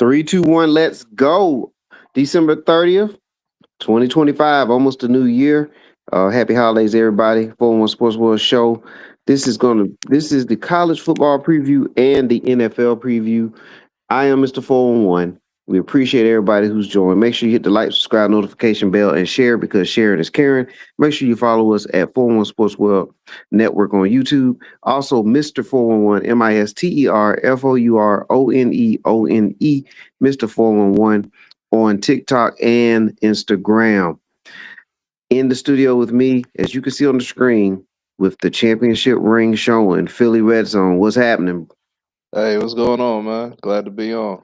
Three, two, one, let's go. December 30th, 2025, almost a new year. Happy holidays, everybody. 411 Sports World Show. This is the college football preview and the NFL preview. I am Mr. 411. We appreciate everybody who's joined. Make sure you hit the like, subscribe, notification bell, and share because sharing is caring. Make sure you follow us at 411 Sports World Network on YouTube. Also, Mr. 411, MisterFourOneone, Mr. 411 on TikTok and Instagram. In the studio with me, as you can see on the screen, with the championship ring showing, Philly Red Zone. What's happening? Hey, what's going on, man? Glad to be on.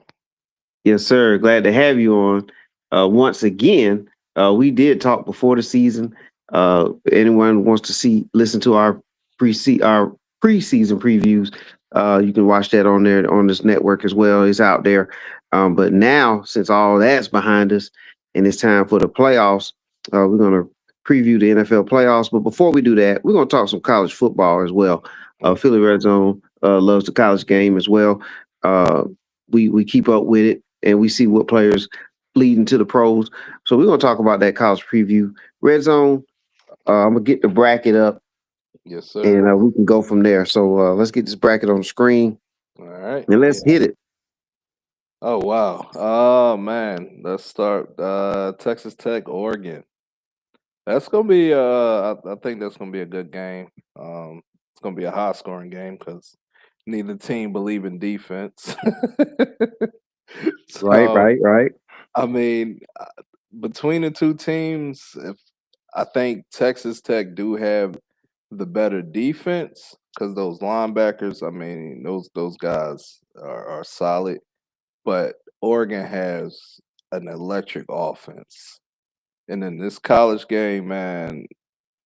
Yes, sir. Glad to have you on once again. We did talk before the season. Anyone wants to listen to our preseason previews, you can watch that on there on this network as well. It's out there. But now, since all that's behind us, and it's time for the playoffs, we're gonna preview the NFL playoffs. But before we do that, we're gonna talk some college football as well. Philly Red Zone loves the college game as well. Uh, we keep up with it and we see what players leading to the pros. So we're gonna talk about that college preview. Red Zone. I'm gonna get the bracket up Yes, sir. and we can go from there. So let's get this bracket on the screen All right. and let's hit it. Oh, wow. Oh, man. Let's start. Texas Tech, Oregon. That's gonna be. I think that's gonna be a good game. It's gonna be a high scoring game because neither team believe in defense. Right, so right, right. I mean, between the two teams, if I think Texas Tech do have the better defense because those linebackers, I mean, those guys are solid. But Oregon has an electric offense, and in this college game, man,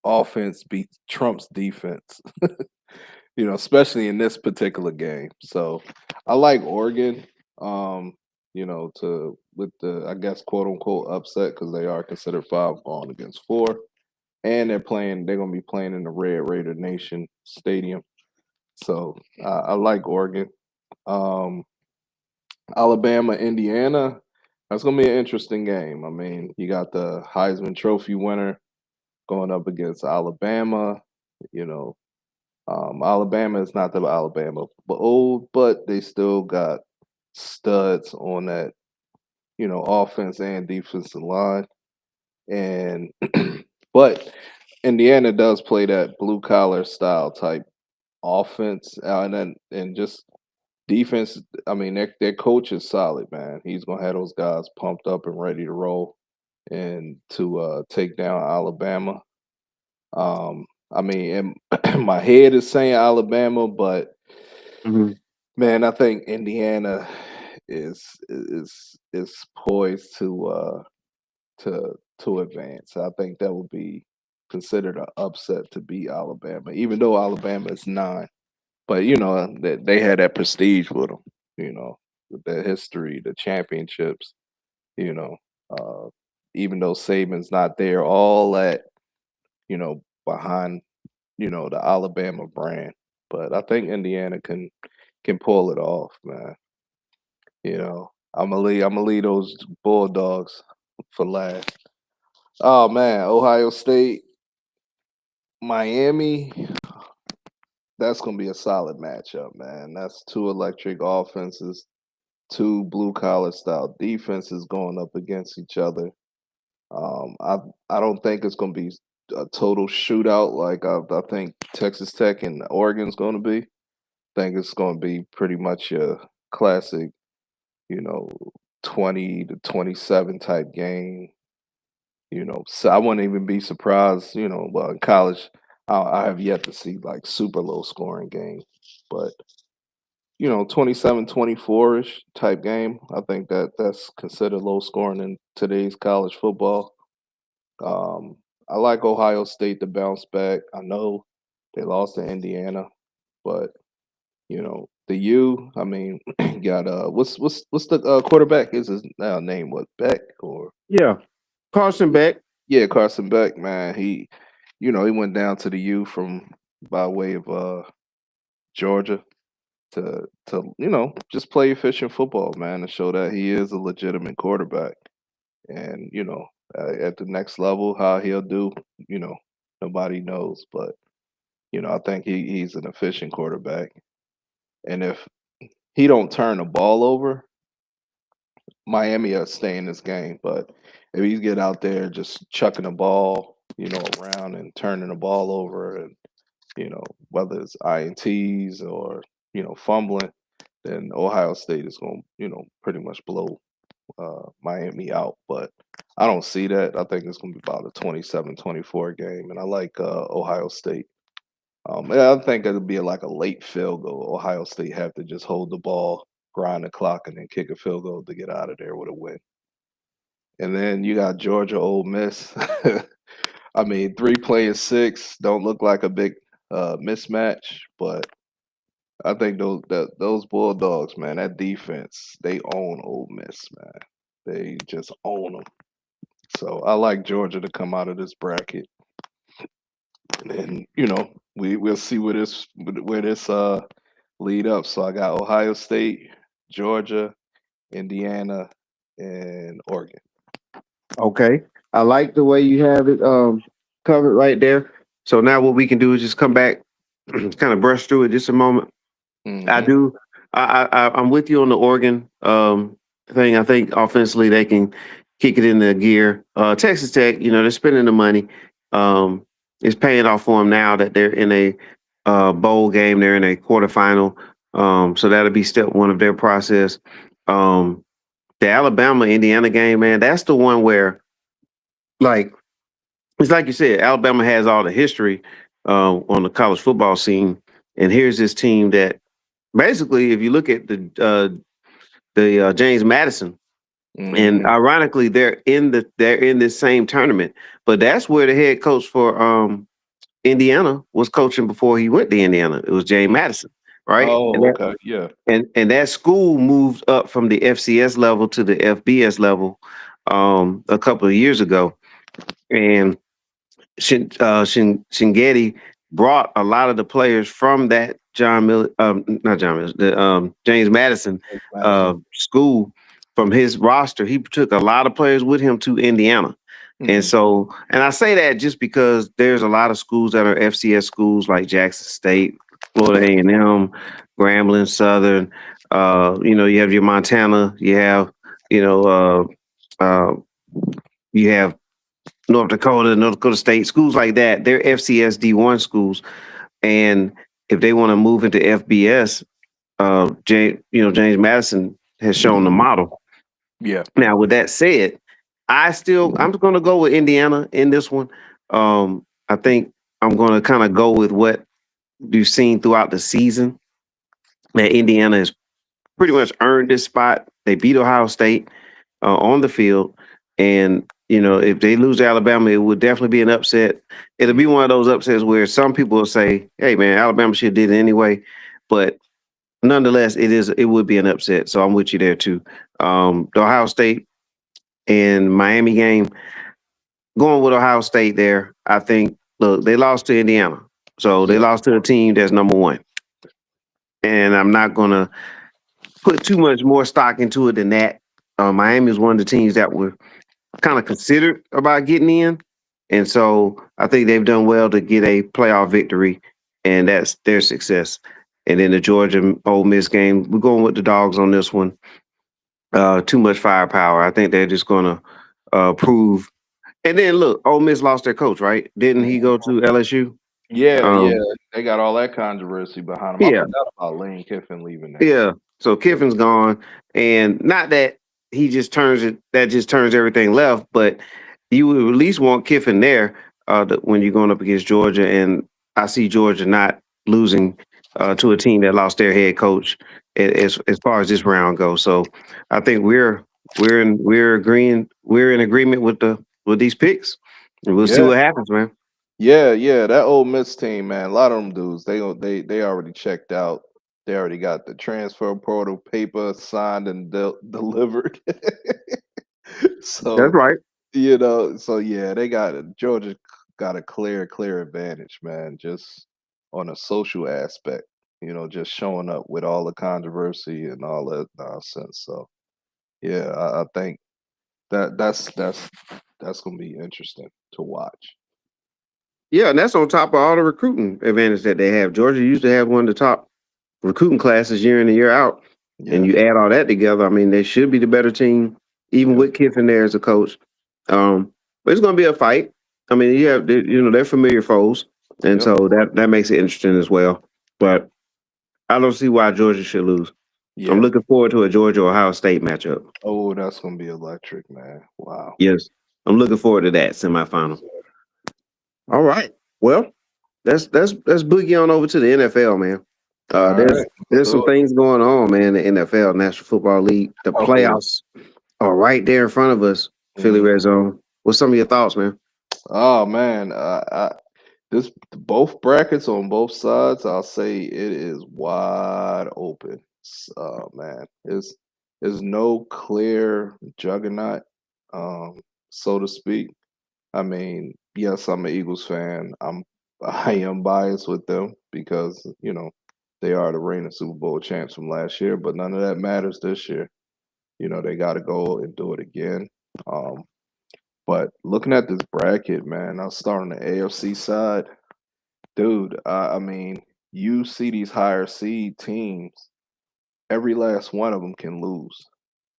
offense beats Trump's defense. Especially in this particular game. So I like Oregon. Um, to with the I guess quote unquote upset because they are considered five going against four, and they're gonna be playing in the Red Raider Nation Stadium. So I like Oregon. Um, Alabama, Indiana. That's gonna be an interesting game. I mean, you got the Heisman Trophy winner going up against Alabama. You know, Alabama is not the Alabama but old, but they still got studs on that, offense and defensive line. And but Indiana does play that blue collar style type offense, and just defense. I mean, their coach is solid, man. He's gonna have those guys pumped up and ready to roll and to take down Alabama. I mean, and my head is saying Alabama, but Mhm. man, I think Indiana is poised to advance. I think that would be considered an upset to beat Alabama, even though Alabama is nine. But that they had that prestige with them. With their history, the championships. You know, uh, even though Saban's not there, all that behind the Alabama brand. But I think Indiana can pull it off, man. I'm gonna leave those Bulldogs for last. Oh man, Ohio State, Miami. That's gonna be a solid matchup, man. That's two electric offenses, two blue collar style defenses going up against each other. I don't think it's gonna be a total shootout like I think Texas Tech and Oregon's gonna be. I think it's gonna be pretty much a classic, you know, 20 to 27 type game. So I wouldn't even be surprised, well, in college, I have yet to see like super low scoring game, but 27-24 ish type game. I think that's considered low scoring in today's college football. Um, I like Ohio State to bounce back. I know they lost to Indiana, but the U. I mean, got what's the quarterback? Is his name what Beck or Yeah. Carson yeah, Beck. yeah, Carson Beck, man. He went down to the U from by way of Georgia. to just play efficient football, man, and show that he is a legitimate quarterback. And at the next level, how he'll do, you know, nobody knows. But I think he's an efficient quarterback. And if he don't turn the ball over, Miami will stay in this game. But if he's get out there just chucking the ball, around and turning the ball over, and whether it's ints or fumbling, then Ohio State is going to pretty much blow Miami out. But I don't see that. I think it's going to be about a 27-24 game, and I like Ohio State. Yeah, I think it'll be like a late field goal. Ohio State have to just hold the ball, grind the clock, and then kick a field goal to get out of there with a win. And then you got Georgia, Ole Miss. I mean, 3 playing 6 don't look like a big mismatch, but I think those Bulldogs, man, that defense, they own Ole Miss, man. They just own them. So I like Georgia to come out of this bracket, and then we'll see where this lead up. So I got Ohio State, Georgia, Indiana, and Oregon. Okay. I like the way you have it covered right there. So now what we can do is just come back, kind of brush through it just a moment. I Hmm. do. I'm with you on the Oregon thing. I think offensively they can kick it into gear. Texas Tech, they're spending the money. Um, it's paying off for them now that they're in a bowl game. They're in a quarterfinal. So that'll be step one of their process. Um, the Alabama Indiana game, man, that's the one where, like, it's like you said, Alabama has all the history on the college football scene, and here's this team that basically, if you look at the James Madison, and Hmm. ironically, they're in this same tournament, but that's where the head coach for Indiana was coaching before he went to Indiana. It was James Madison, right? And Oh, that okay, yeah. and that school moved up from the FCS level to the FBS level a couple of years ago, and Shingeti brought a lot of the players from that not John Miller, the James Madison James Madison. school from his roster. He took a lot of players with him to Indiana. And Hmm. so, and I say that just because there's a lot of schools that are FCS schools like Jackson State, Florida A&M, Grambling, Southern. You have your Montana. You have, you know, uh, you have North Dakota State, schools like that. They're FCS D1 schools, and if they want to move into FBS, James Madison has shown the model. Yeah. Now, with that said, I'm going to go with Indiana in this one. I think I'm going to kind of go with what you've seen throughout the season. That Indiana has pretty much earned this spot. They beat Ohio State on the field. And, if they lose to Alabama, it would definitely be an upset. It'll be one of those upsets where some people will say, hey, man, Alabama should have did it anyway. But nonetheless, it would be an upset. So I'm with you there, too. The Ohio State and Miami game, going with Ohio State there, I think, look, they lost to Indiana. So they Yeah. lost to a team that's number one. And I'm not going to put too much more stock into it than that. Miami is one of the teams that were kind of considered about getting in. And so I think they've done well to get a playoff victory, and that's their success. And then the Georgia Ole Miss game, we're going with the dogs on this one. Too much firepower. I think they're just going to prove. And then look, Ole Miss lost their coach, right? Didn't he go to LSU? Yeah, yeah, Um, they got all that controversy behind them. I yeah, forgot about Lane Kiffin leaving there. Yeah. So Yeah, Kiffin's gone, and not that he just turns it that just turns everything left, but you would at least want Kiffin there when you're going up against Georgia, and I see Georgia not losing to a team that lost their head coach as far as this round goes. So I think we're in agreement with these picks, and we'll see yeah, what happens, man. yeah, yeah. That old Miss team, man. A lot of them dudes, they already checked out. They already got the transfer portal paper signed and delivered. That's So right. so yeah, they got it. Georgia got a clear advantage, man. Just on a social aspect. just showing up with all the controversy and all that nonsense. So yeah, I think that's gonna be interesting to watch. Yeah, and that's on top of all the recruiting advantage that they have. Georgia used to have one of the top recruiting classes year in and year out, and Yeah, you add all that together. I mean, they should be the better team, even yeah, with Kiffin there as a coach. But it's going to be a fight. I mean, they're familiar foes, and yep, so that makes it interesting as well. But I don't see why Georgia should lose. I'm yeah. looking forward to a Georgia Ohio State matchup. Oh, that's gonna be electric, man. Wow. Yes, I'm looking forward to that Yes, semifinal. sir. All right. Well, let's boogie on over to the NFL, man. All There's right, let's there's some do it. things going on, man. In the NFL, National Football League, the Oh, playoffs are right there in front of us. Philly mhm. Red Zone. What's some of your thoughts, man? Oh man, this both brackets on both sides. I'll say it is wide open. Man, there's no clear juggernaut, so to speak. I mean, yes, I'm an Eagles fan. I am biased with them because they are the reigning Super Bowl champs from last year, but none of that matters this year. They got to go and do it again. Um, but looking at this bracket, man, I'll start on the AFC side. Dude, I mean, you see these higher seed teams, every last one of them can lose,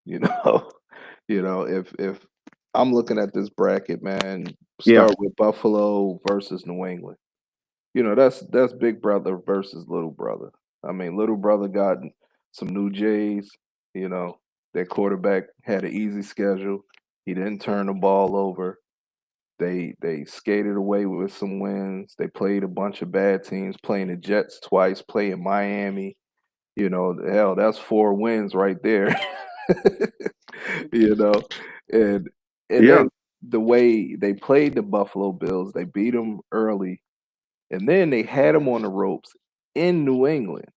you know. If I'm looking at this bracket, man, Yeah, start with Buffalo versus New England. That's big brother versus little brother. I mean, little brother got some new Jays, you know. Their quarterback had an easy schedule. He didn't turn the ball over. They skated away with some wins. They played a bunch of bad teams, playing the Jets twice, playing Miami. Hell, that's 4 wins right there. you know, and and yeah, then the way they played the Buffalo Bills, they beat them early, and then they had them on the ropes in New England,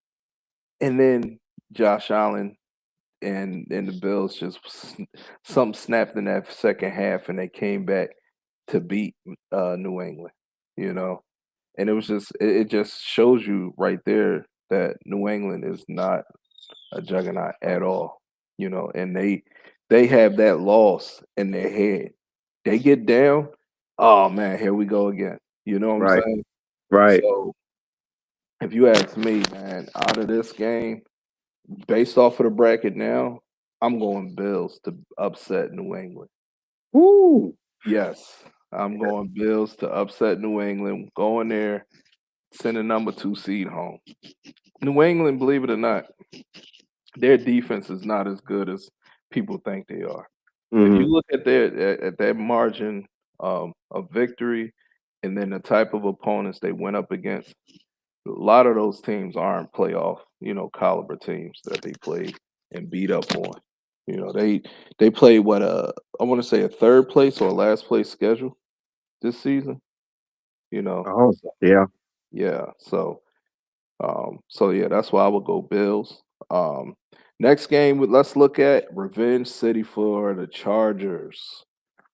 and then Josh Allen and the Bills just something snapped in that second half, and they came back to beat New England. You know, and it just shows you right there that New England is not a juggernaut at all. And they have that loss in their head. They get down, oh man, here we go again. You know what I'm right, saying? right. So if you ask me, man, out of this game, based off of the bracket now, I'm going Bills to upset New England. Woo. Yes, I'm going Bills to upset New England. Going there, send a number 2 seed home. New England, believe it or not, their defense is not as good as people think they are. If you Hmm. look at their margin of victory, and then the type of opponents they went up against, a lot of those teams aren't playoff, caliber teams that they played and beat up on. They played what I want to say a third place or last place schedule this season. Oh, So, yeah, yeah. So yeah, that's why I would go Bills. Um, Next game, let's look at Revenge City for the Chargers.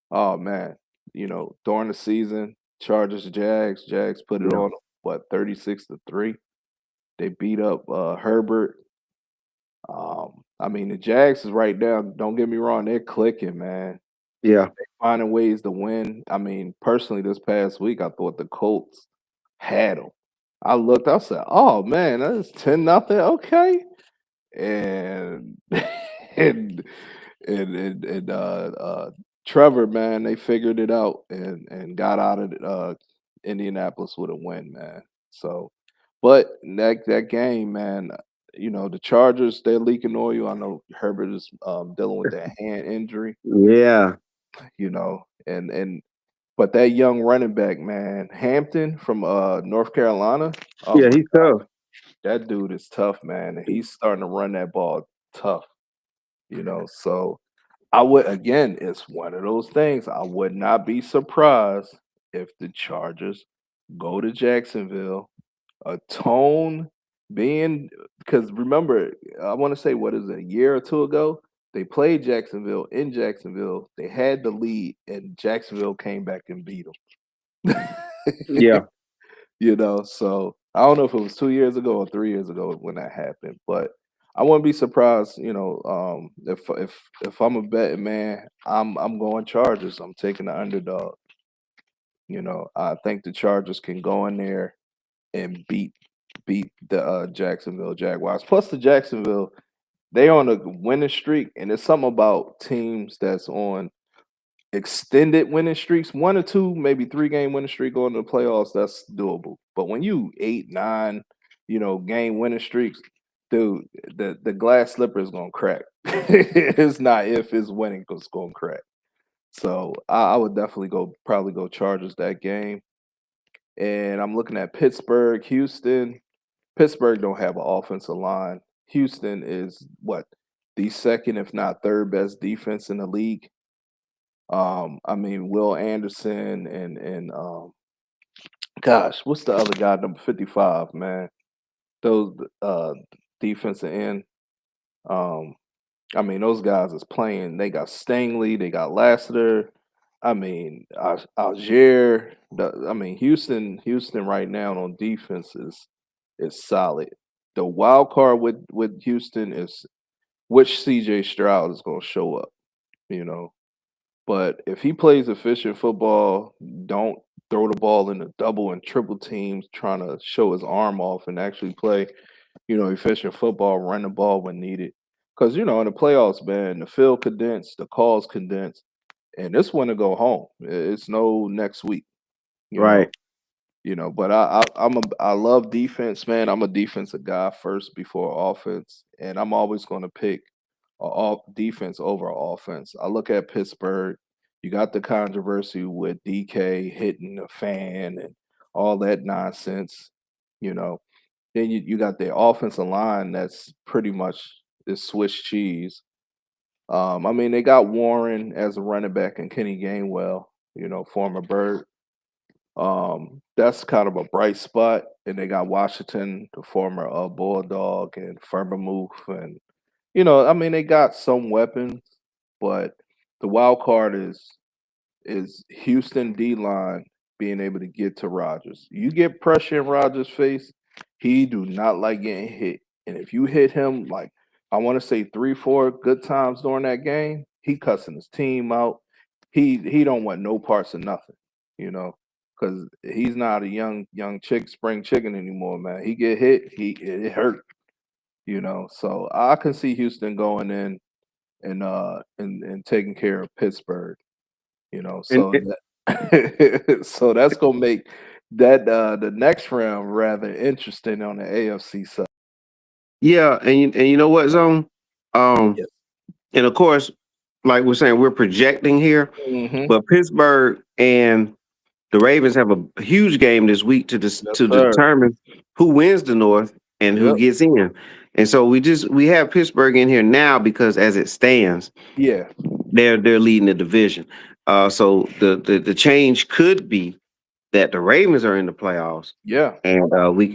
Oh man, during the season, Chargers Jags put it yeah, on what 36-3. They beat up Herbert. I mean the Jags is right now. Don't get me wrong, they're clicking, man. yeah, Finding ways to win. I mean, personally, this past week, I thought the Colts had them. I looked, I said, "Oh man, that's 10-0. Okay." And and and Trevor, man, they figured it out and got out of Indianapolis with a win, man. So, but that game, man, the Chargers, they're leaking oil. I know Herbert is dealing with that hand injury, yeah, and but that young running back, man, Hampton from North Carolina, oh yeah. my, He's tough. that dude is tough, man, and he's starting to run that ball tough. So I would, again, it's one of those things. I would not be surprised if the Chargers go to Jacksonville, atone being, because remember, I want to say, what is it, a year or two ago? They played Jacksonville in Jacksonville. They had the lead, and Jacksonville came back and beat them. Yeah, So I don't know if it was 2 years ago or 3 years ago when that happened, but I wouldn't be surprised, if I'm a betting man, I'm going Chargers. I'm taking the underdog. I think the Chargers can go in there and beat the Jacksonville Jaguars. Plus, the Jacksonville they on a winning streak, and there's something about teams that's on extended winning streaks, 1 or 2, maybe 3 game winning streak going to the playoffs, that's doable. But when you 8, 9, game winning streaks, dude, the glass slipper is gonna crack. It's not if it's winning, it's gonna crack. So I would definitely probably go Chargers that game. And I'm looking at Pittsburgh, Houston. Pittsburgh don't have an offensive line. Houston is what the second, if not third best defense in the league. I mean, Will Anderson and gosh, what's the other guy, number 55, man? Those defensive end. Um, I mean, those guys is playing. They got Stingley, they got Lassiter. I mean, Algier. I mean, Houston right now on defense is solid. The wild card with Houston is which CJ Stroud is going to show up. You know, But if he plays efficient football, don't throw the ball in the double and triple teams trying to show his arm off and actually play, efficient football, run the ball when needed. Because, in the playoffs, man, the field condensed, the calls condensed, and this one to go home. It's no next week, you know. Right. But I love defense, man. I'm a defensive guy first before offense, and I'm always going to pick off defense over offense. I look at Pittsburgh. You got the controversy with DK hitting the fan and all that nonsense. You know, then you got the offensive line that's pretty much is Swiss cheese. I mean, they got Warren as a running back and Kenny Gainwell, former Bird. That's kind of a bright spot. And they got Washington, the former Bulldog, and Furman and I mean, they got some weapons, but the wild card is Houston D line being able to get to Rodgers. You get pressure in Rodgers' face, he do not like getting hit. And if you hit him like I want to say 3, 4 good times during that game, he cussing his team out. He don't want no parts of nothing, because he's not a young spring chicken anymore, man. He get hit, it hurt. So I can see Houston going in and taking care of Pittsburgh, And, so that so that's gonna make that the next round rather interesting on the AFC side. yeah, and you know what, Zone? Um, Yes. and of course, like we're saying, we're projecting here, Hmm. but Pittsburgh and the Ravens have a huge game this week Yes, to sir. determine who wins the North and who Yep. gets in. And so we have Pittsburgh in here now because as it stands, Yeah. they're leading the division. So the change could be that the Ravens are in the playoffs, Yeah. and we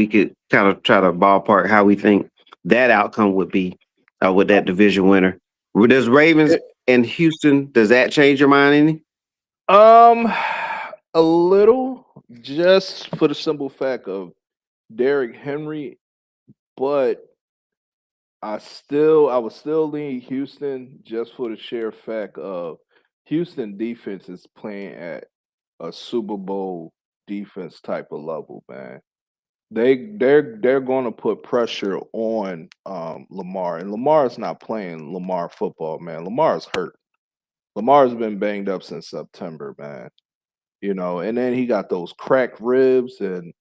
could kind of try to ballpark how we think that outcome would be with that division winner. Does Ravens It- and Houston, does that change your mind any? um, a little, just for the simple fact of Derrick Henry, but I would still lean Houston just for the sheer fact of Houston defense is playing at a Super Bowl defense type of level, man. They're going to put pressure on Lamar, and Lamar is not playing Lamar football, man. Lamar is hurt. Lamar's been banged up since September, man. And then he got those cracked ribs, and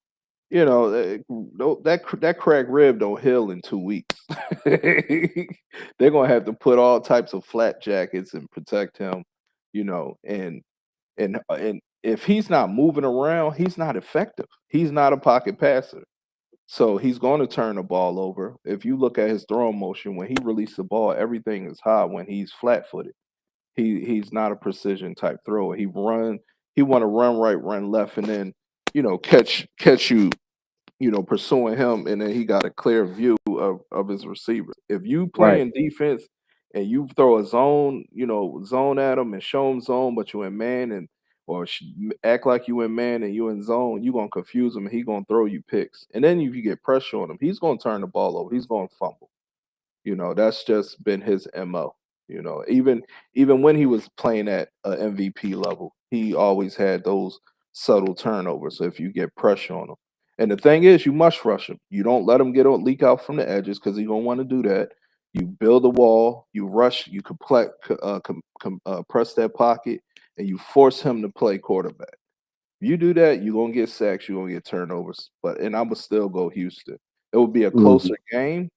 that cracked rib don't heal in 2 weeks. They're gonna have to put all types of flat jackets and protect him, and and if he's not moving around, he's not effective. He's not a pocket passer. So he's going to turn the ball over. If you look at his throwing motion, when he releases the ball, everything is high when he's flat footed. He's not a precision type thrower. He want to run right, run left, and then catch you pursuing him, and then he got a clear view of his receiver. If you Right. playing defense and you throw a zone, zone at him and show him zone, but you're in man, and or act like you in man and you in zone, you gonna confuse him and he gonna throw you picks. And then if you get pressure on him, he's gonna turn the ball over. He's gonna fumble. That's just been his MO. Even when he was playing at a MVP level, he always had those subtle turnovers. So if you get pressure on him, and the thing is, you must rush him. You don't let him leak out from the edges because he's gonna want to do that. You build a wall, you rush, you press that pocket, and you force him to play quarterback. You do that, you're gonna get sacks, you're gonna get turnovers. And I would still go Houston. It would be a Mhm. closer game,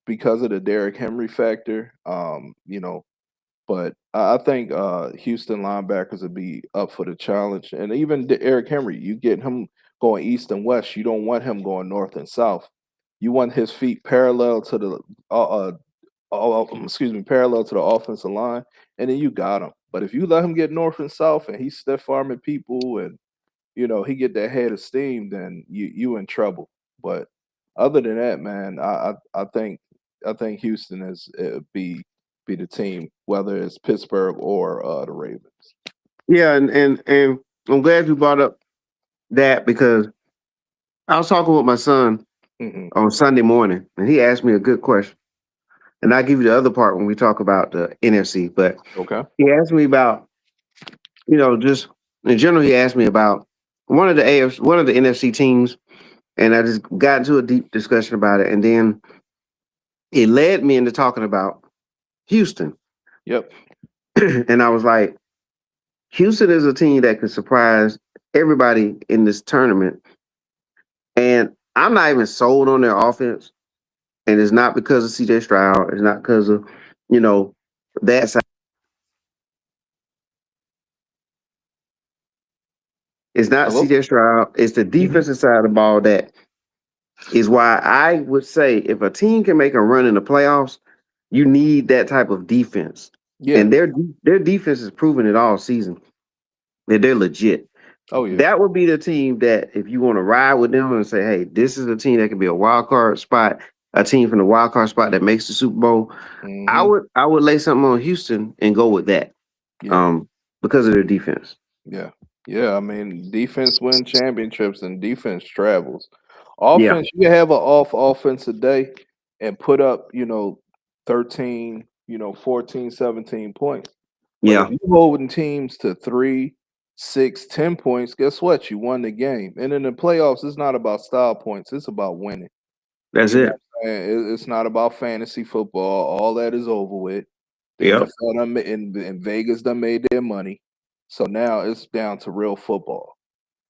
because of the Derrick Henry factor. But I think Houston linebackers would be up for the challenge, and even Eric Henry, you get him going east and west. You don't want him going north and south. You want his feet parallel to the parallel to the offensive line, and then you got him. But if you let him get north and south, and he's stiff arming people, and he get that head of steam, then you in trouble. But other than that, man, I think Houston is be the team, whether it's Pittsburgh or the Ravens. Yeah, and I'm glad you brought up that because I was talking with my son Hmm. on Sunday morning, and he asked me a good question. And I'll give you the other part when we talk about the NFC. But Okay. he asked me about, just in general, he asked me about one of the NFC teams, and I just got into a deep discussion about it. And then it led me into talking about Houston. Yep. And I was like, Houston is a team that can surprise everybody in this tournament. And I'm not even sold on their offense. And it's not because of CJ Stroud. It's not because of, you know, that side. It's not Hello. CJ Stroud. It's the Hmm. defensive side of the ball that is why I would say if a team can make a run in the playoffs, you need that type of defense. Yeah. And their defense has proven it all season that they're legit. Oh yeah. That would be the team that if you want to ride with them and say, hey, this is a team that can be a wild card spot, a team from the wild card spot that makes the Super Bowl. Hmm. I would lay something on Houston and go with that. Yeah. Um, because of their defense. Yeah. Yeah. I mean, defense win championships and defense travels. Yeah. Offense, you can have an off offensive day and put up, 13, 14, 17 points. But if Yeah. you holding teams to 3, 6, 10 points, guess what? You won the game. And in the playoffs, it's not about style points, it's about winning. That's You know it. what I'm saying? It's not about fantasy football. All that is over with. The Yep. NFL and Vegas done made their money. So now it's down to real football.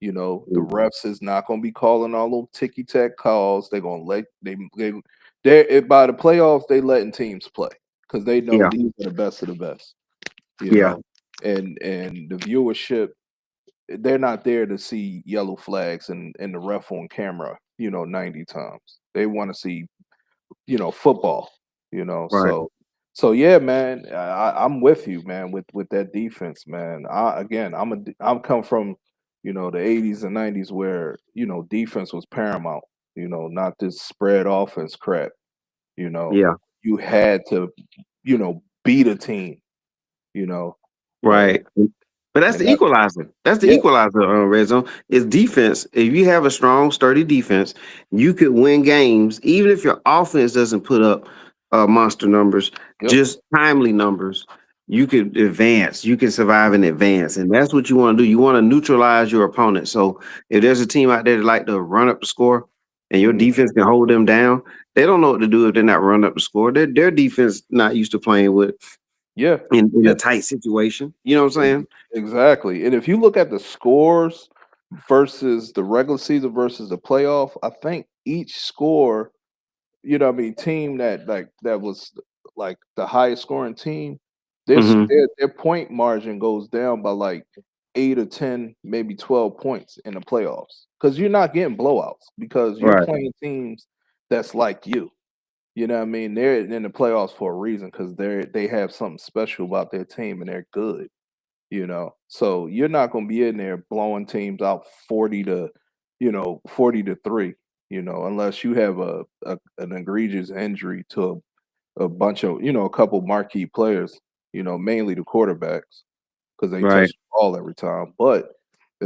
The Mm. refs is not going to be calling all those ticky tack calls. They're going to let they by the playoffs they letting teams play because they know Yeah. these are the best of the best. You Yeah. know, and the viewership, they're not there to see yellow flags and the ref on camera 90 times. They want to see football, Right. so yeah, man, I'm with you, man, with that defense, man. I'm come from, the 80s and 90s where, defense was paramount, not this spread offense crap, you know. Yeah. You had to, beat a team, you know, but Right. But that's and the that equalizer. That's the yeah, equalizer on red zone. Is defense. If you have a strong, sturdy defense, you could win games, even if your offense doesn't put up monster numbers, yep, just timely numbers. You could advance. You can survive and advance, and that's what you want to do. You want to neutralize your opponent. So if there's a team out there that like to run up the score, and your mhm, defense can hold them down, they don't know what to do if they're not running up the score. Their defense not used to playing with yeah, in yeah. a tight situation. You know what I'm saying? Exactly. And if you look at the scores versus the regular season versus the playoff, I think each score, what I mean, team that was like the highest scoring team, Hmm. their point margin goes down by like 8 or 10, maybe 12 points in the playoffs. Because you're not getting blowouts because you're Right. playing teams that's like you. You know what I mean? They're in the playoffs for a reason because they have something special about their team and they're good. So you're not going to be in there blowing teams out 40 to 3, unless you have an egregious injury to a bunch of, a couple marquee players, mainly the quarterbacks, because they touch Right. the ball every time. But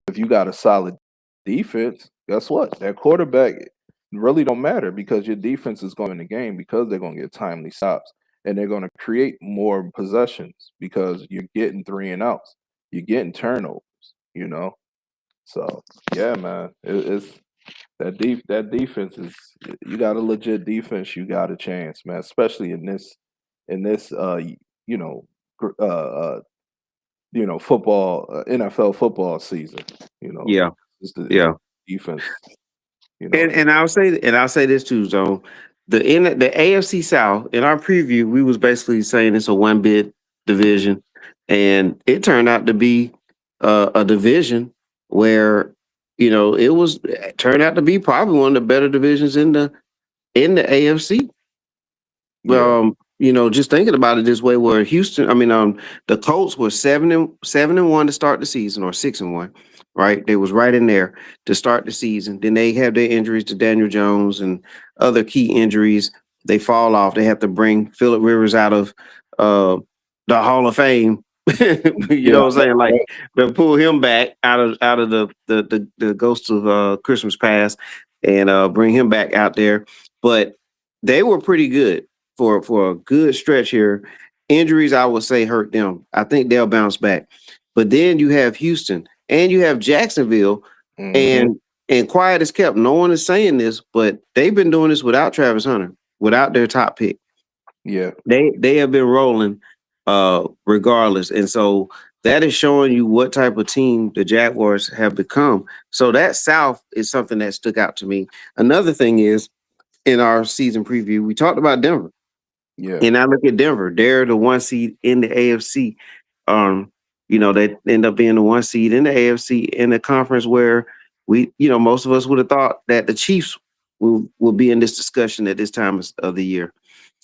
if you got a solid defense, guess what? That quarterback really don't matter because your defense is going to win the game because they're going to get timely stops and they're going to create more possessions because you're getting three and outs, you're getting turnovers, you know. So yeah, man, it's that defense is you got a legit defense, you got a chance, man. Especially in this you know football NFL football season. You know, Yeah. is the Yeah. defense. You know, And I'll say this too, Zone. The AFC South in our preview, we was basically saying it's a one bid division, and it turned out to be a division where it was turned out to be probably one of the better divisions in the AFC. yeah. Just thinking about it this way, where the Colts were 7-1 to start the season, or 6-1, right? They was right in there to start the season. Then they have their injuries to Daniel Jones and other key injuries. They fall off. They have to bring Phillip Rivers out of uh, the Hall of Fame. You Yeah, know what I'm saying? Like, they pull him back out of the ghost of Christmas past, and bring him back out there. But they were pretty good for a good stretch here. Injuries, I would say, hurt them. I think they'll bounce back. But then you have Houston and you have Jacksonville, hmm and quiet as kept. No one is saying this, but they've been doing this without Travis Hunter, without their top pick. yeah, They have been rolling regardless. And so that is showing you what type of team the Jaguars have become. So that South is something that stuck out to me. Another thing is, in our season preview, we talked about Denver. yeah. And I look at Denver; they're the one seed in the AFC. They end up being the one seed in the AFC in the conference where most of us would have thought that the Chiefs will be in this discussion at this time of the year.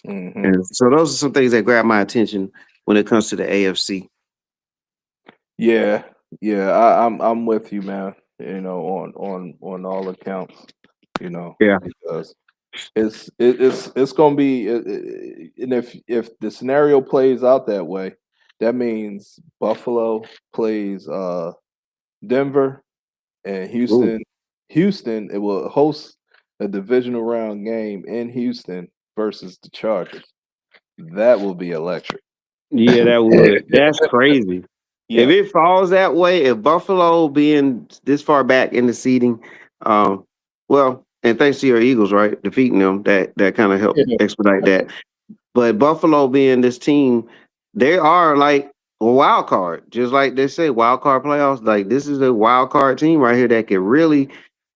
hmm And so those are some things that grab my attention when it comes to the AFC. Yeah, yeah. I'm with you, man. You know, on all accounts. You know, Yeah. because it's gonna be, and if the scenario plays out that way, that means Buffalo plays Denver and Ooh. Houston, it will host a divisional round game in Houston versus the Chargers. That will be electric. Yeah, that would. That's crazy. If Yeah, it falls that way, if Buffalo being this far back in the seeding, um, well, and thanks to your Eagles, right, defeating them, that kind of helped yeah, expedite that. But Buffalo being this team, they are like a wild card, just like they say, wild card playoffs. Like, this is a wild card team right here that can really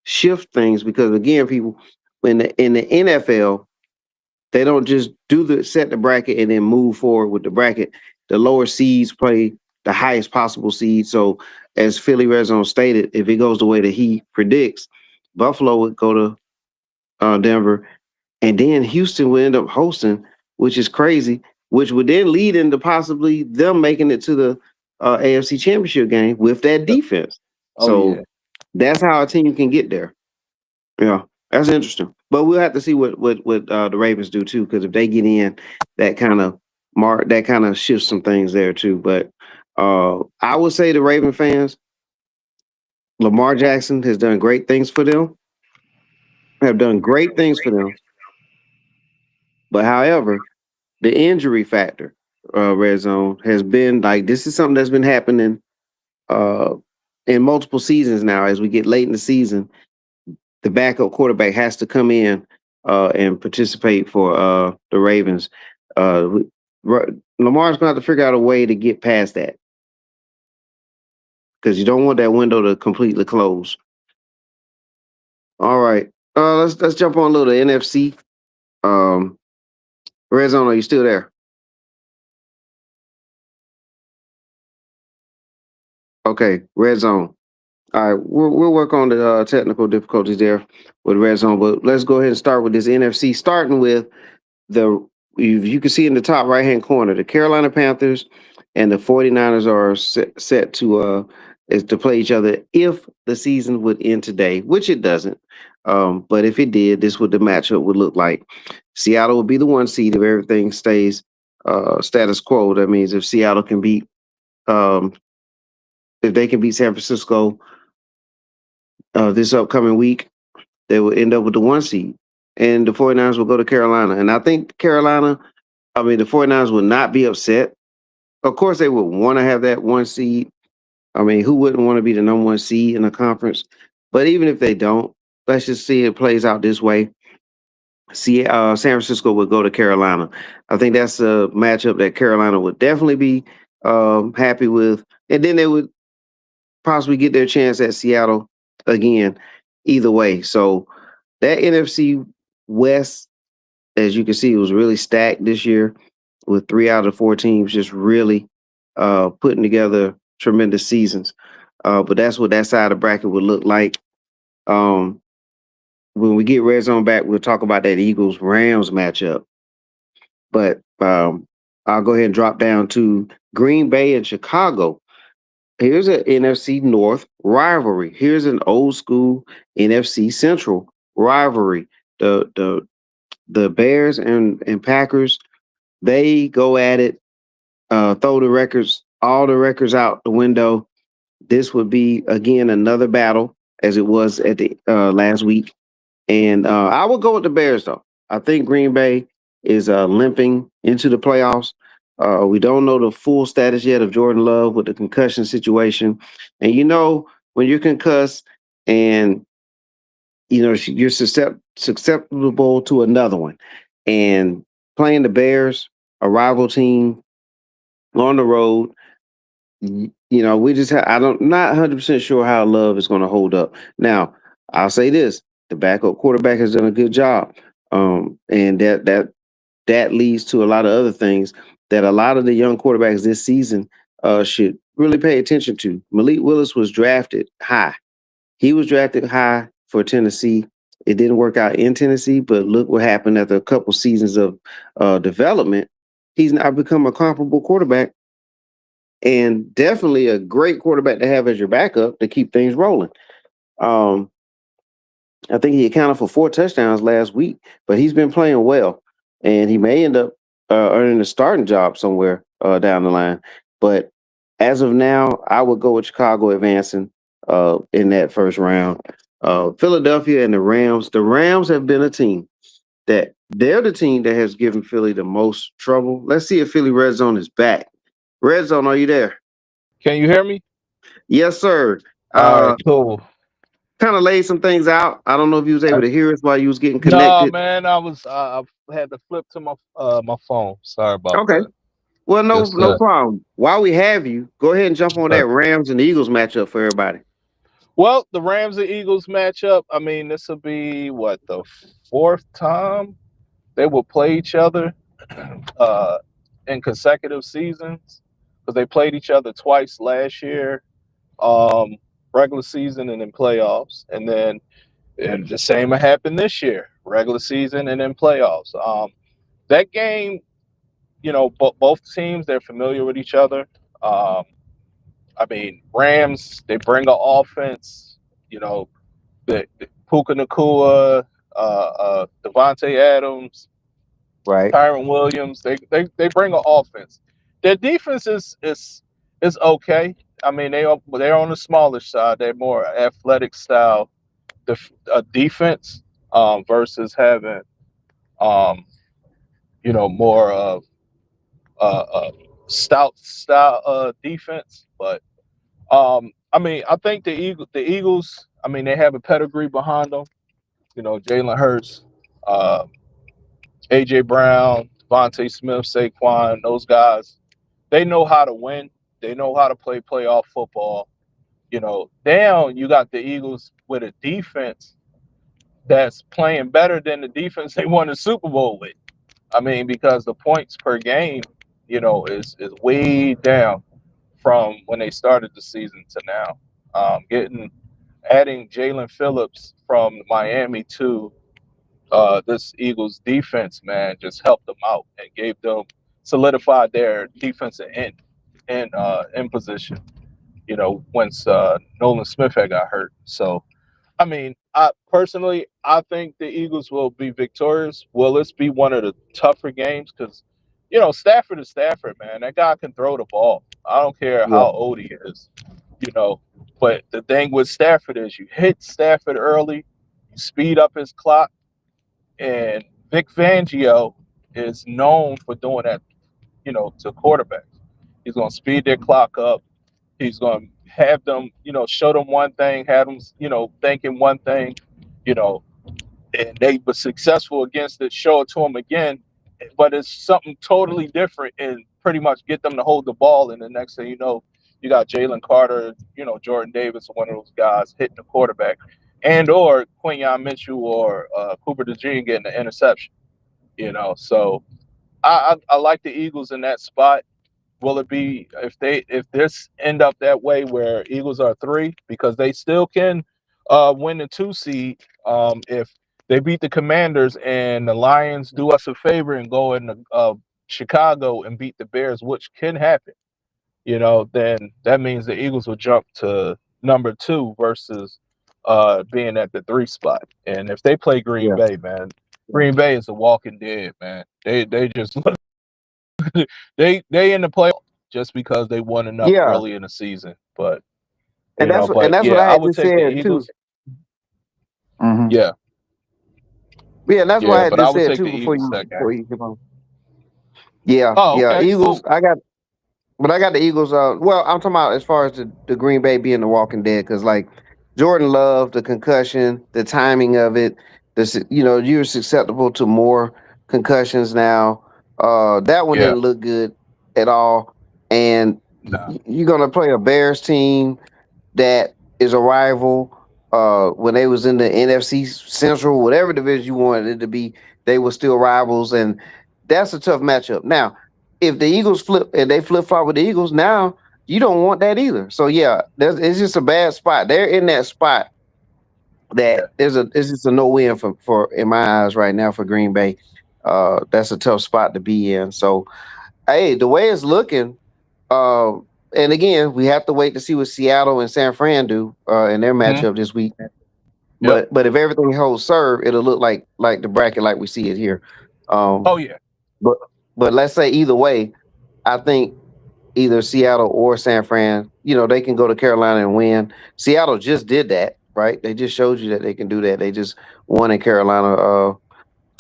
shift things, because again, people in the NFL, they don't just set the bracket and then move forward with the bracket. The lower seeds play the highest possible seed. So, as Philly Red Zone stated, if it goes the way that he predicts, Buffalo would go to Denver, and then Houston would end up hosting, which is crazy. Which would then lead into possibly them making it to the AFC Championship game with that yeah. defense. Oh yeah, So that's how a team can get there. Yeah, that's interesting. But we'll have to see what the Ravens do too, because if they get in, that kind of shifts some things there too. But I would say the Raven fans, Lamar Jackson has done great things for them. Have done great things for them. But however, the injury factor, red zone, has been like, this is something that's been happening uh in multiple seasons now. As we get late in the season, the backup quarterback has to come in and participate for the Ravens. Lamar's going to have to figure out a way to get past that, because you don't want that window to completely close. All right, let's jump on a little NFC. Um, Red Zone, are you still there? Okay, Red Zone. All right, we'll work on the technical difficulties there with Red Zone, but let's go ahead and start with this NFC, starting with the you can see in the top right hand corner, the Carolina Panthers and the 49ers are set to play each other if the season would end today, which it doesn't. But if it did, this would the matchup would look like. Seattle would be the one seed if everything stays status quo. That means if Seattle can beat if they can beat San Francisco this upcoming week, they will end up with the 1 seed. And the 49ers will go to Carolina. And I think the 49ers would not be upset. Of course, they would want to have that 1 seed. I mean, who wouldn't want to be the number 1 seed in the conference? But even if they don't, let's just see it plays out this way. See, San Francisco would go to Carolina. I think that's a matchup that Carolina would definitely be happy with, and then they would possibly get their chance at Seattle again. Either way, so that NFC West, as you can see, was really stacked this year with 3 out of 4 teams just really putting together tremendous seasons. But that's what that side of the bracket would look like. Um, when we get Red Zone back, we'll talk about that Eagles Rams matchup. But I'll go ahead and drop down to Green Bay and Chicago. Here's an NFC North rivalry. Here's an old school NFC Central rivalry. The Bears and Packers, they go at it, throw all the records out the window. This would be again another battle as it was at the last week. And I would go with the Bears though. I think Green Bay is limping into the playoffs. We don't know the full status yet of Jordan Love with the concussion situation. And when you're concussed and you're susceptible to another one. And playing the Bears, a rival team on the road, we just I don't not 100% sure how Love is going to hold up. Now, I'll say this: the backup quarterback has done a good job, and that leads to a lot of other things that a lot of the young quarterbacks this season should really pay attention to. Malik Willis was drafted high. He was drafted high for Tennessee. It didn't work out in Tennessee, but look what happened after a couple seasons of development. He's now become a comparable quarterback and definitely a great quarterback to have as your backup to keep things rolling. Um, I think he accounted for 4 touchdowns last week, but he's been playing well, and he may end up earning a starting job somewhere down the line. But as of now, I would go with Chicago advancing in that first round. Philadelphia and the Rams. The Rams have been a team that they're the team that has given Philly the most trouble. Let's see if Philly Red Zone is back. Red Zone, are you there? Can you hear me? Yes, sir. All right, cool. Kind of laid some things out. I don't know if you was able to hear us while you was getting No, connected. man, I had to flip to my phone. Sorry about Okay. that. Well, no, Just no problem. While we have you, go ahead and jump on that Rams and Eagles matchup for everybody. well, the Rams and Eagles matchup. I mean, this will be what the fourth time they will play each other uh, in consecutive seasons because they played each other twice last year, regular season and then playoffs, and the same will happen this year, regular season and then playoffs. That game, both teams they're familiar with each other. Um, I mean, Rams they bring an offense, you know, the Puka Nakua, Devontae Adams, Right. Kyron Williams. They bring an offense. Their defense is okay. I mean, they're on the smaller side. They're more athletic style defense versus having um, more of stout style defense. But I mean, I think the Eagles. I mean, they have a pedigree behind them. Jalen Hurts, uh, AJ Brown, Devontae Smith, Saquon, those guys, they know how to win. They know how to play playoff football. Now you got the Eagles with a defense that's playing better than the defense they won the Super Bowl with. I mean, because the points per game, is way down from when they started the season to now. Adding Jalen Phillips from Miami to this Eagles defense, man, just helped them out and gave them solidified their defensive end in position. Once Nolan Smith had got hurt. So, I mean, I think the Eagles will be victorious. Will this be one of the tougher games? Because, Stafford is Stafford, man. That guy can throw the ball. I don't care Yeah. how old he is. you know. But the thing with Stafford is you hit Stafford early, you speed up his clock, and Vic Fangio is known for doing that, to quarterbacks. He's going to speed their clock up. He's going to have them, show them one thing, have them, thinking one thing, you know, and they were successful against it, show it to them again, but it's something totally different and pretty much get them to hold the ball. And the next thing you know, you got Jalen Carter, Jordan Davis, one of those guys hitting the quarterback, and or Quinyon Mitchell or Cooper DeJean getting the interception. So I like the Eagles in that spot. Will it be if this end up that way where Eagles are 3 because they still can win the 2 seed if they beat the Commanders and the Lions do us a favor and go in Chicago and beat the Bears, which can happen. Then that means the Eagles will jump to number 2 versus being at the 3 spot. And if they play Green Yeah. Bay, man, Green Bay is a walking dead, man. They just they in the playoff just because they won enough Yeah. early in the season. But And that's what yeah, I I had would just take the said too. Eagles. Hmm. Yeah, Yeah, and that's what I yeah, had but I just would said take too the Eagles that game. before you come on. Yeah, Oh, yeah. okay, Eagles. cool. But I got the Eagles. Well, I'm talking about as far as the Green Bay being the Walking Dead, because like Jordan Love, the concussion, the timing of it, you're susceptible to more concussions now. That one Yeah, didn't look good at all, and nah, you're gonna play a Bears team that is a rival. When they was in the NFC Central, whatever division you wanted it to be, they were still rivals, and that's a tough matchup. Now, if the Eagles flip and they flip flop with the Eagles, now you don't want that either. So yeah, it's just a bad spot. They're in that spot that yeah, it's just a no win for in my eyes right now for Green Bay. That's a tough spot to be in. So hey, the way it's looking, uh, and again, we have to wait to see what Seattle and San Fran do in their hmm, matchup this week. yep. But if everything holds serve, it'll look like the bracket like we see it here. Um, Oh yeah, but but let's say either way, I think either Seattle or San Fran, they can go to Carolina and win. Seattle just did that, right? They just showed you that they can do that. They just won in Carolina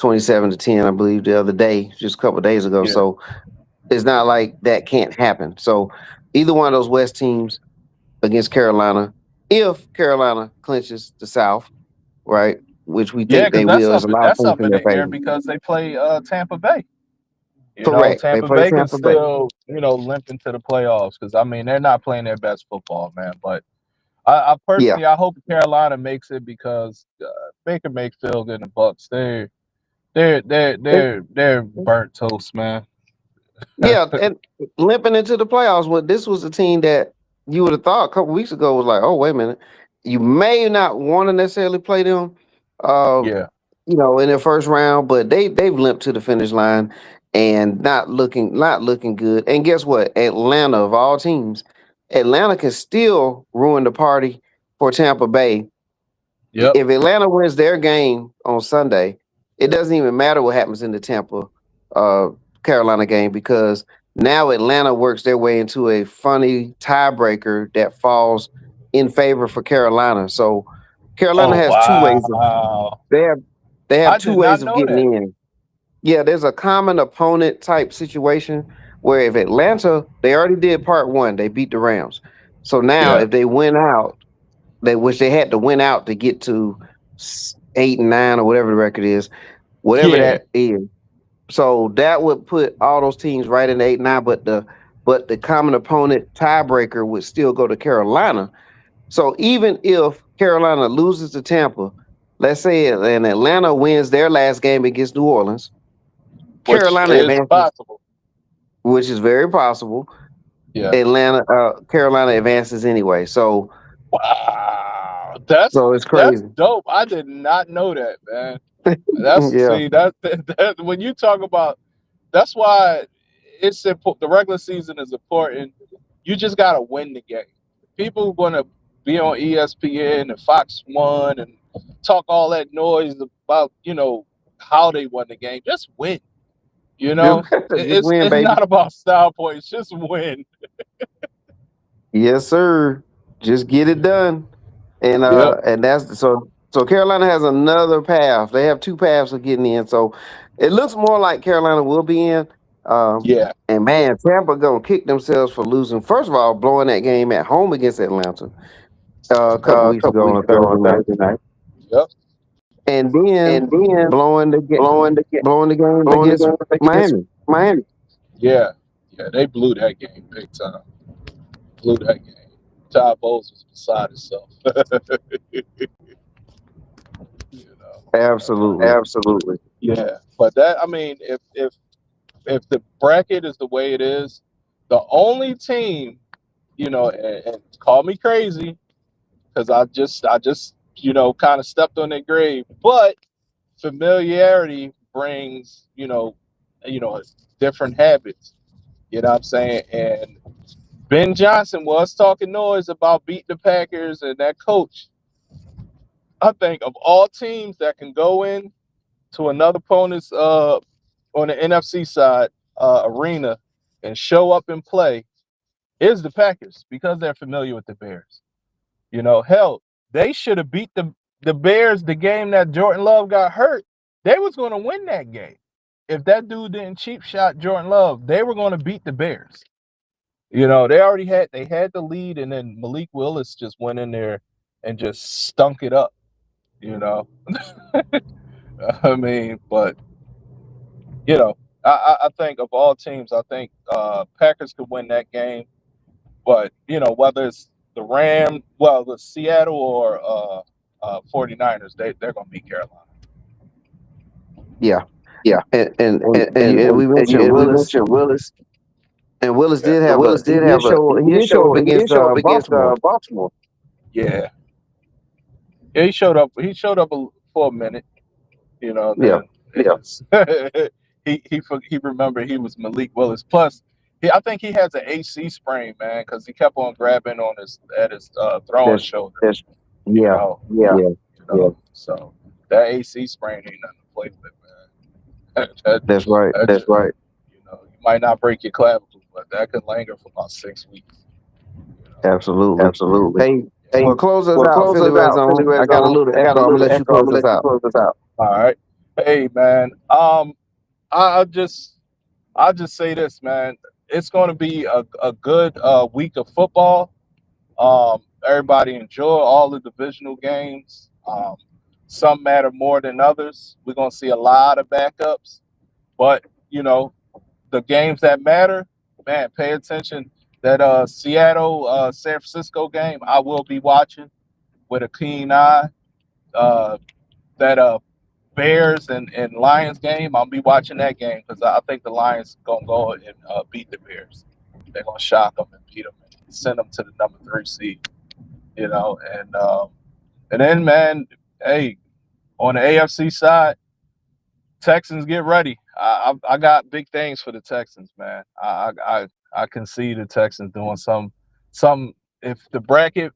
27-10, I believe, the other day, just a couple of days ago. yeah, So it's not like that can't happen. So either one of those West teams against Carolina, if Carolina clinches the South, right, which we yeah. think Because they will, there's a lot of that's things up in in their the air favor. because they play Tampa Bay. Correct. They Tampa play Bay can Tampa Bay. still limp into the playoffs because I mean they're not playing their best football, man. But I Yeah. personally I hope Carolina makes it because Baker Mayfield and the Bucks they're burnt toast, man. Yeah, and limping into the playoffs, this was a team that you would have thought a couple weeks ago was like, oh, wait a minute. You may not want to necessarily play them, uh, Yeah, in their first round, but they've limped to the finish line and not looking good. And guess what? Atlanta of all teams, Atlanta can still ruin the party for Tampa Bay. yep. If Atlanta wins their game on Sunday, it doesn't even matter what happens in the Tampa uh, Carolina game because now Atlanta works their way into a funny tiebreaker that falls in favor for Carolina. So Carolina Oh has two ways of wow, they have they have I two did not ways of know getting that. in. Yeah, there's a common opponent type situation where if Atlanta, they already did part one, they beat the Rams. So now Yeah, if they win out, which they had to win out to get to 8 and 9 or whatever the record is, whatever yeah, that is. So that would put all those teams right in the 8 and 9, but the common opponent tiebreaker would still go to Carolina. So even if Carolina loses to Tampa, let's say and Atlanta wins their last game against New Orleans, which Carolina is advances, possible. which is very possible. Yeah. Carolina advances anyway. So Wow, that's it's that's crazy. dope. I did not know that, man. That's Yeah. see that when you talk about that's why it's important. The regular season is important. You just gotta win the game. People gonna be on ESPN and Fox One and talk all that noise about how they won the game. Just win. Just win, It's baby. not about style points. Just win. Yes, sir. Just get it done. And Yep. that's so Carolina has another path. They have two paths of getting in. So it looks more like Carolina will be in. Um, Yeah. and man, Tampa gonna kick themselves for losing. First of all, blowing that game at home against Atlanta a couple A weeks couple ago weeks on ago Thursday on night, Thursday night. Yep. and then And then blowing the blowing the ga- blowing the game blowing the against game against Miami. Miami. Yeah. Yeah. They blew that game big time. Blew that game. Todd Bowles was beside himself. you know. Absolutely. Absolutely. Yeah. But that I mean, if the bracket is the way it is, the only team, and call me crazy because I just kind of stepped on their grave, but familiarity brings different habits. You know what I'm saying? And Ben Johnson was talking noise about beating the Packers and that coach. I think of all teams that can go in to another opponent's on the NFC side arena and show up and play is the Packers because they're familiar with the Bears. Hell, they should have beat the Bears the game that Jordan Love got hurt. They was going to win that game. If that dude didn't cheap shot Jordan Love, they were going to beat the Bears. They had the lead, and then Malik Willis just went in there and just stunk it up. You know, I mean, but I think of all teams, I think Packers could win that game. But whether it's the Seattle or 49ers, they're going to beat Carolina. Yeah. Yeah, And we mentioned and we Willis. mentioned Willis. And Willis Yeah, did and have Willis did have he did show up he did against show up against Baltimore. Baltimore. Yeah, yeah, he showed up. He showed up for a minute. Yeah. Then he remembered he was Malik Willis. Plus, I think he has an AC sprain, man, because he kept on grabbing on his throwing That's shoulder. yeah. Yeah. Yeah. So that AC sprain ain't nothing to play with, man. That's right. That's right. You might not break your clavicle, but that could linger for about 6 weeks. Absolutely. Absolutely. Hey, Hey, well, close us well, out, close Philly us Red out. Philly Zone. Red I got a Zone. little I got echo. a I'm gonna little let you echo. I'm close gonna us let you out. close us out. All right. Hey, man. I'll just say this, man. It's going to be a good week of football. Everybody enjoy all the divisional games. Some matter more than others. We're going to see a lot of backups, but the games that matter, man, pay attention. That Seattle San Francisco game, I will be watching with a keen eye. That Bears and Lions game, I'll be watching that game because I think the Lions gonna go and beat the Bears. They're gonna shock them and beat them and send them to the number 3 seed. And then, man, hey, on the AFC side, Texans, get ready. I got big things for the Texans, man. I can see the Texans doing some. If the bracket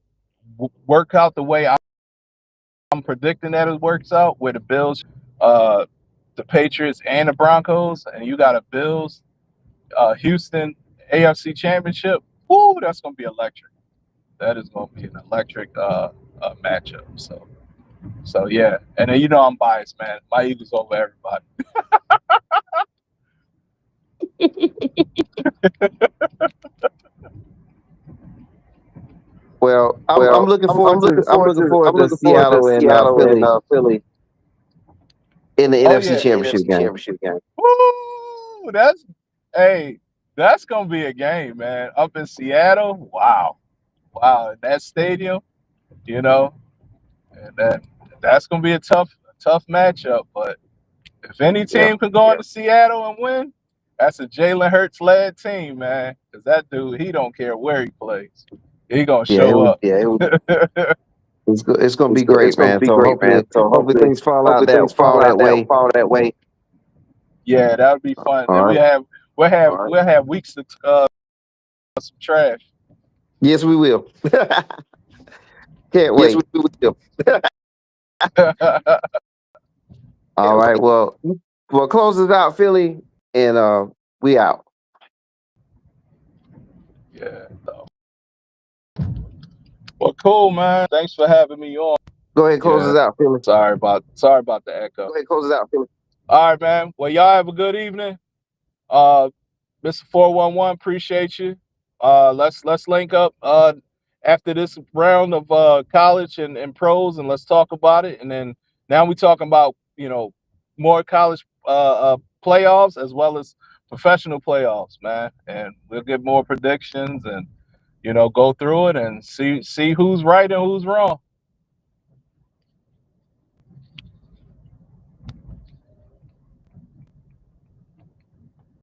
work out the way I'm predicting that it works out, where the Bills, uh, the Patriots, and the Broncos, and you got a Bills, Houston AFC Championship. Woo, that's gonna be electric. That is gonna be an electric matchup. So yeah, and then I'm biased, man. My Eagles over everybody. Well, I'm Well, looking I'm forward looking to forward to Seattle and Seattle and Philly Philly. in the Oh NFC yeah, Championship NFC game. Championship game. Woo! That's gonna be a game, man. Up in Seattle, wow, in that stadium, you know, and that's gonna be a tough matchup. But if any Yeah. team can go into Seattle and win, that's a Jalen Hurts led team, man. Because that dude, he don't care where he plays, he gonna Yeah, show up. it's gonna be It's great, gonna man. be So great, man. So hopefully things fall fall that way. Yeah, that would be fun. All Then right. we'll have weeks to some trash. Yes, we will. Can't Yes, wait. we will. All right. Well, close us out, Philly, and we out. Yeah. Well, cool, man. Thanks for having me on. Go ahead, close us out, Philly. Sorry about the echo. Go ahead, close us out, Philly. All right, man. Well, y'all have a good evening. Mr. 411, appreciate you. Let's link up after this round of college and pros, and let's talk about it. And then now we talking about more college playoffs as well as professional playoffs, man. And we'll get more predictions and go through it and see who's right and who's wrong.